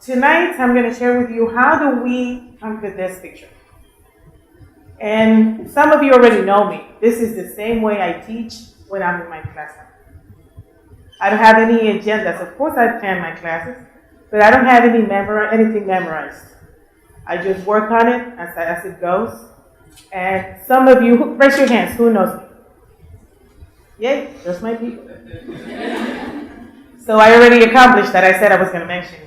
tonight I'm going to share with you how do we come to this picture. And some of you already know me. This is the same way I teach when I'm in my classroom. I don't have any agendas. Of course I plan my classes, but I don't have anything memorized. I just work on it as it goes. And some of you, raise your hands, who knows me? Yay, those my people. So I already accomplished that. I said I was going to mention you.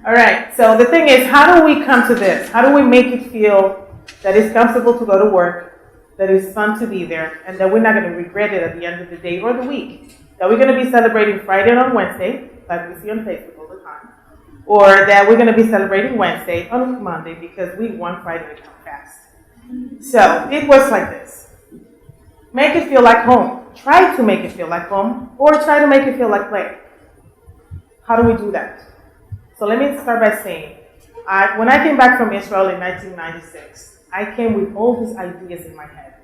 All right, so the thing is, how do we come to this? How do we make it feel that it's comfortable to go to work, that it's fun to be there, and that we're not going to regret it at the end of the day or the week? That we're going to be celebrating Friday and on Wednesday, like we see on Facebook all the time, or that we're going to be celebrating Wednesday on Monday because we want Friday to come fast. So it works like this. Make it feel like home. Try to make it feel like home, or try to make it feel like play. How do we do that? So let me start by saying, when I came back from Israel in 1996, I came with all these ideas in my head.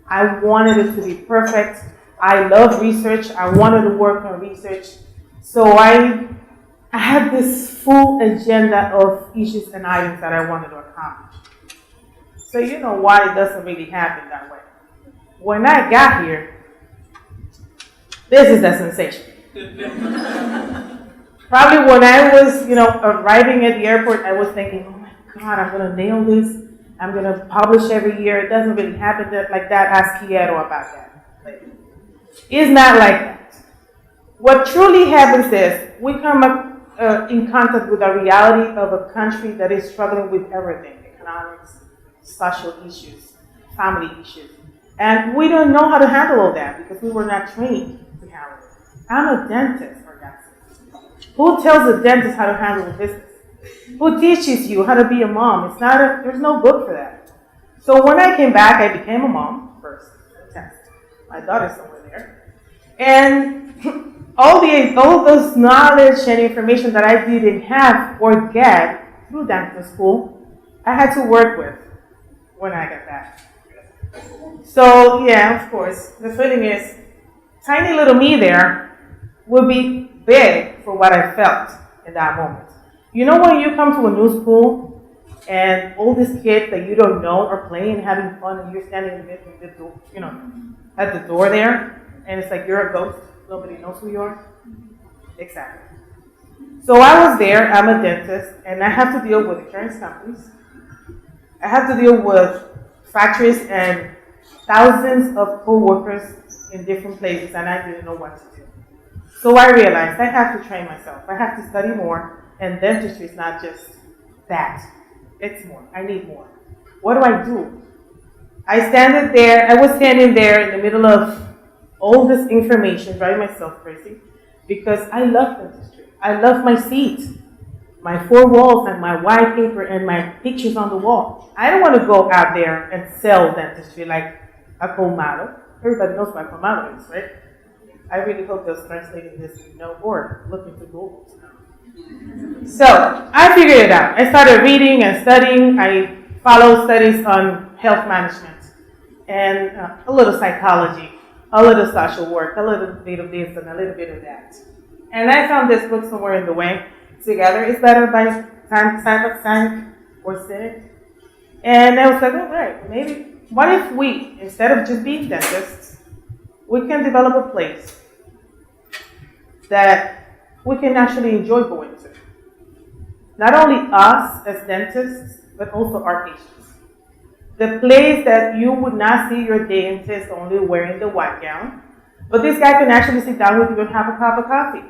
I wanted it to be perfect. I love research. I wanted to work on research. So I had this full agenda of issues and items that I wanted to accomplish. So you know why it doesn't really happen that way. When I got here, this is the sensation. Probably when I was, arriving at the airport, I was thinking, oh my God, I'm going to nail this. I'm going to publish every year. It doesn't really happen like that. Ask Quiero about that. It's not like that. What truly happens is we come up in contact with the reality of a country that is struggling with everything: economics, social issues, family issues. And we don't know how to handle all that because we were not trained to handle it. I'm a dentist, for God's sake. Who tells a dentist how to handle a business? Who teaches you how to be a mom? There's no book for that. So when I came back, I became a mom first. Test. My daughter's somewhere there. And all those knowledge and information that I didn't have or get through dental school, I had to work with when I got back. So yeah, of course, the feeling is tiny little me there will be big for what I felt in that moment. You know when you come to a new school and all these kids that you don't know are playing and having fun and you're standing at the door there and it's like you're a ghost, nobody knows who you are? Exactly. So I was there, I'm a dentist, and I have to deal with insurance companies. I have to deal with factories and thousands of co-workers in different places, and I didn't know what to do. So I realized I have to train myself. I have to study more. And dentistry is not just that. It's more. I need more. What do? I was standing there in the middle of all this information, driving myself crazy, because I love dentistry. I love my seat, my four walls, and my white paper, and my pictures on the wall. I don't want to go out there and sell dentistry like a colmado. Everybody knows what a colmado is, right? I really hope those translating this or look into Google. So I figured it out. I started reading and studying. I followed studies on health management and a little psychology, a little social work, a little bit of this and a little bit of that. And I found this book somewhere in the way. Together is Better by Simon or Sinek. And I was like, all right, maybe, what if we, instead of just being dentists, we can develop a place that we can actually enjoy going to. Not only us as dentists, but also our patients. The place that you would not see your dentist only wearing the white gown, but this guy can actually sit down with you and have a cup of coffee,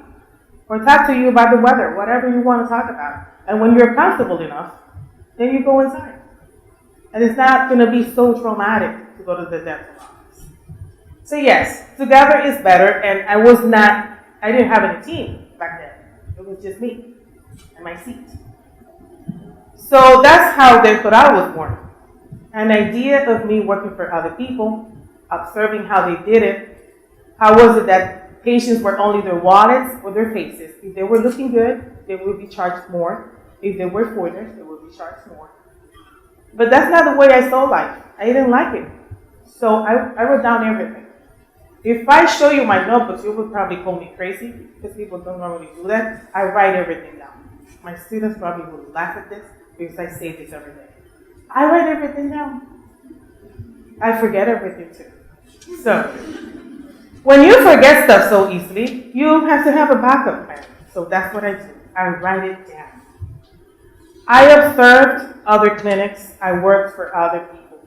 or talk to you about the weather, whatever you want to talk about. And when you're comfortable enough, then you go inside. And it's not going to be so traumatic to go to the dental office. So yes, together is better, and I didn't have any team back then. It was just me and my seat. So that's how Dentoral was born. An idea of me working for other people, observing how they did it. How was it that patients were only their wallets or their faces? If they were looking good, they would be charged more. If they were foreigners, they would be charged more. But that's not the way I saw life. I didn't like it. So I wrote down everything. If I show you my notebooks, you would probably call me crazy because people don't normally do that. I write everything down. My students probably will laugh at this because I say this every day. I write everything down. I forget everything too. So, when you forget stuff so easily, you have to have a backup plan. So that's what I do. I write it down. I observed other clinics. I worked for other people.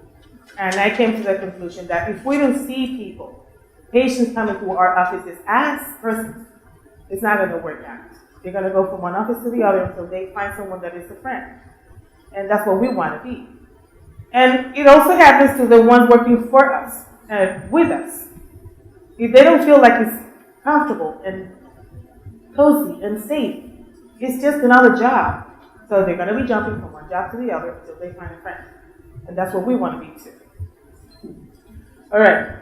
And I came to the conclusion that if we don't see people, patients coming to our offices as persons, it's not going to work out. They're going to go from one office to the other until they find someone that is a friend. And that's what we want to be. And it also happens to the ones working for us and with us. If they don't feel like it's comfortable and cozy and safe, it's just another job. So they're going to be jumping from one job to the other until they find a friend. And that's what we want to be too. All right.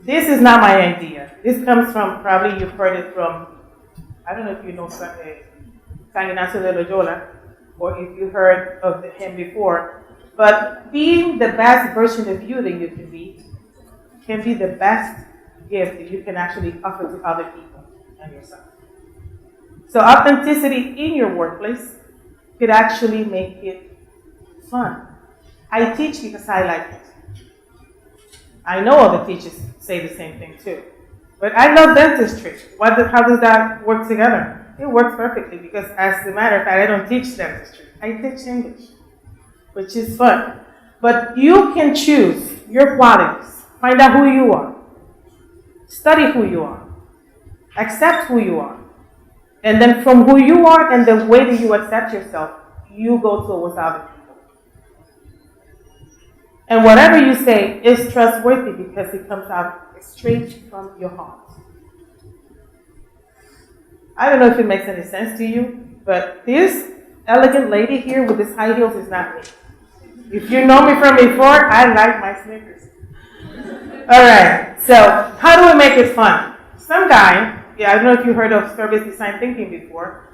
This is not my idea. This comes from, probably you've heard it from, I don't know if you know San Ignacio de Loyola, or if you heard of him before, but being the best version of you that you can be the best gift that you can actually offer to other people and yourself. So authenticity in your workplace could actually make it fun. I teach because I like it. I know other teachers say the same thing too. But I love dentistry. How does that work together? It works perfectly because, as a matter of fact, I don't teach dentistry. I teach English, which is fun. But you can choose your qualities. Find out who you are. Study who you are. Accept who you are. And then from who you are and the way that you accept yourself, you go towards other people. And whatever you say is trustworthy because it comes out straight from your heart. I don't know if it makes any sense to you, but this elegant lady here with these high heels is not me. If you know me from before, I like my sneakers. All right, so how do we make it fun? Some guy, I don't know if you heard of service design thinking before.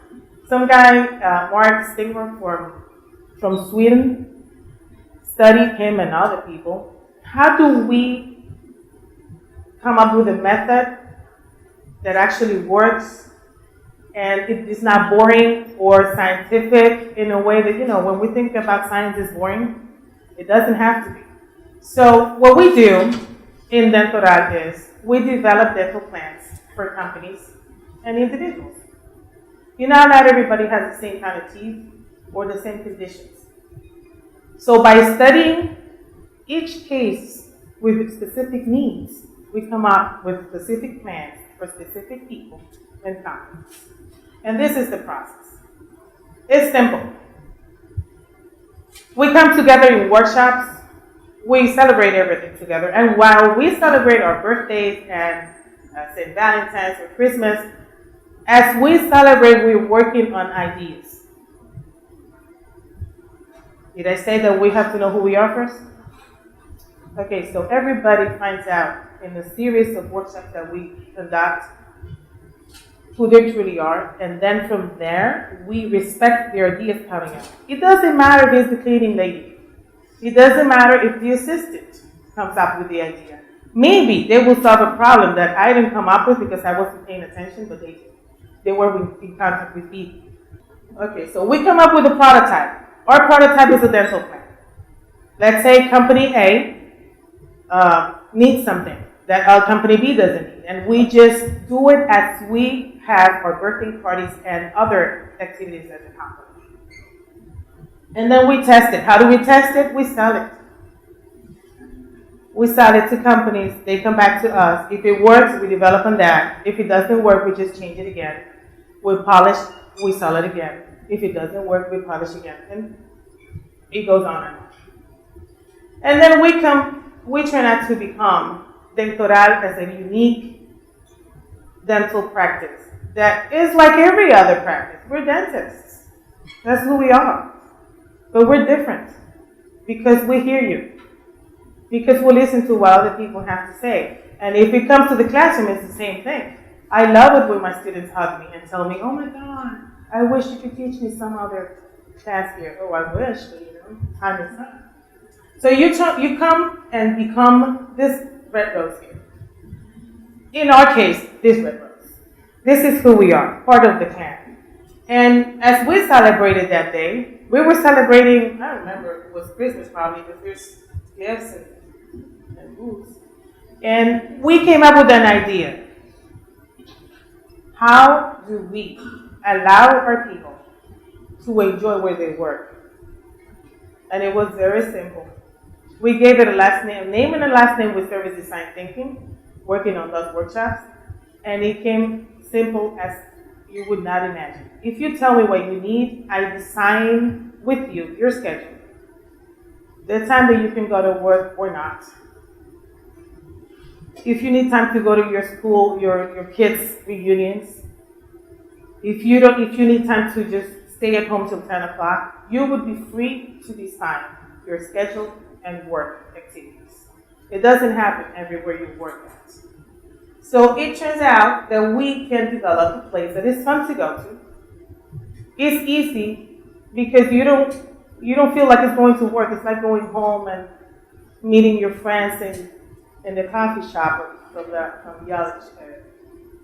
Some guy, Mark Stigmer from Sweden, studied him and other people. How do we come up with a method that actually works and it is not boring or scientific in a way that, when we think about science is boring, it doesn't have to be. So what we do in Dentoral is we develop dental plans for companies and individuals. Not everybody has the same kind of teeth or the same conditions. So by studying each case with specific needs, we come up with specific plans for specific people and companies. And this is the process. It's simple. We come together in workshops. We celebrate everything together. And while we celebrate our birthdays and St. Valentine's or Christmas, as we celebrate, we're working on ideas. Did I say that we have to know who we are first? Okay, so everybody finds out in a series of workshops that we conduct who they truly are, and then from there, we respect their ideas coming out. It doesn't matter if it's the cleaning lady. It doesn't matter if the assistant comes up with the idea. Maybe they will solve a problem that I didn't come up with because I wasn't paying attention, but they did. They were in contact with people. Okay, so we come up with a prototype. Our prototype is a dental plan. Let's say company A needs something that our company B doesn't need. And we just do it as we have our birthday parties and other activities as a company. And then we test it. How do we test it? We sell it. We sell it to companies. They come back to us. If it works, we develop on that. If it doesn't work, we just change it again. We polish, we sell it again. If it doesn't work, we polish again. And it goes on and on. And then we try not to become Dentoral as a unique dental practice that is like every other practice. We're dentists. That's who we are. But we're different because we hear you. Because we listen to what other people have to say. And if it comes to the classroom, it's the same thing. I love it when my students hug me and tell me, oh my God, I wish you could teach me some other class here. Oh, I wish, but time is up. So you come and become this red rose here. in our case, this Red Rose. This is who we are, part of the clan. And as we celebrated that day, we were celebrating, I don't remember, it was Christmas probably, because there's gifts and booze. And we came up with an idea. How do we allow our people to enjoy where they work? And it was very simple. We gave it a name and a last name with service design thinking, working on those workshops, and it came simple as you would not imagine. If you tell me what you need, I design with you your schedule, the time that you can go to work or not. If you need time to go to your school, your kids' reunions, if you need time to just stay at home till 10 o'clock, you would be free to design your schedule and work activities. It doesn't happen everywhere you work at. So it turns out that we can develop a place that is fun to go to. It's easy because you don't feel like it's going to work. It's like going home and meeting your friends in the coffee shop from Yale's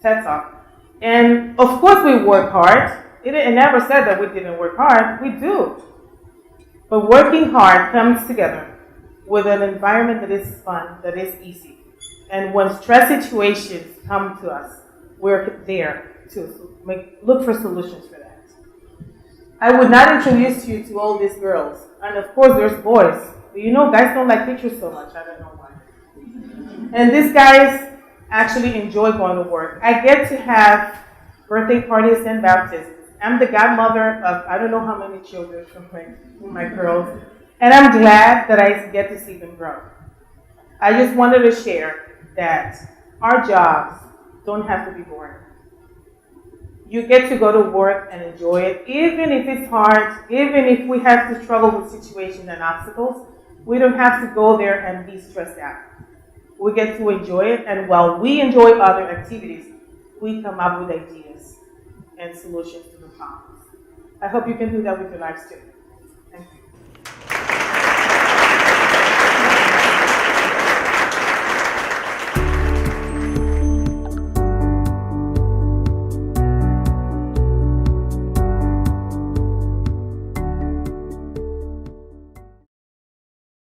TED Talk. And of course we work hard. It never said that we didn't work hard. We do. But working hard comes together with an environment that is fun, that is easy. And when stress situations come to us, we're there to look for solutions for that. I would not introduce you to all these girls. And of course there's boys. But you know guys don't like pictures so much. I don't know why. And these guys actually enjoy going to work. I get to have birthday parties and baptisms. I'm the godmother of I don't know how many children from my girls. And I'm glad that I get to see them grow. I just wanted to share that our jobs don't have to be boring. You get to go to work and enjoy it, even if it's hard, even if we have to struggle with situations and obstacles. We don't have to go there and be stressed out. We get to enjoy it, and while we enjoy other activities, we come up with ideas and solutions to the problems. I hope you can do that with your lives too.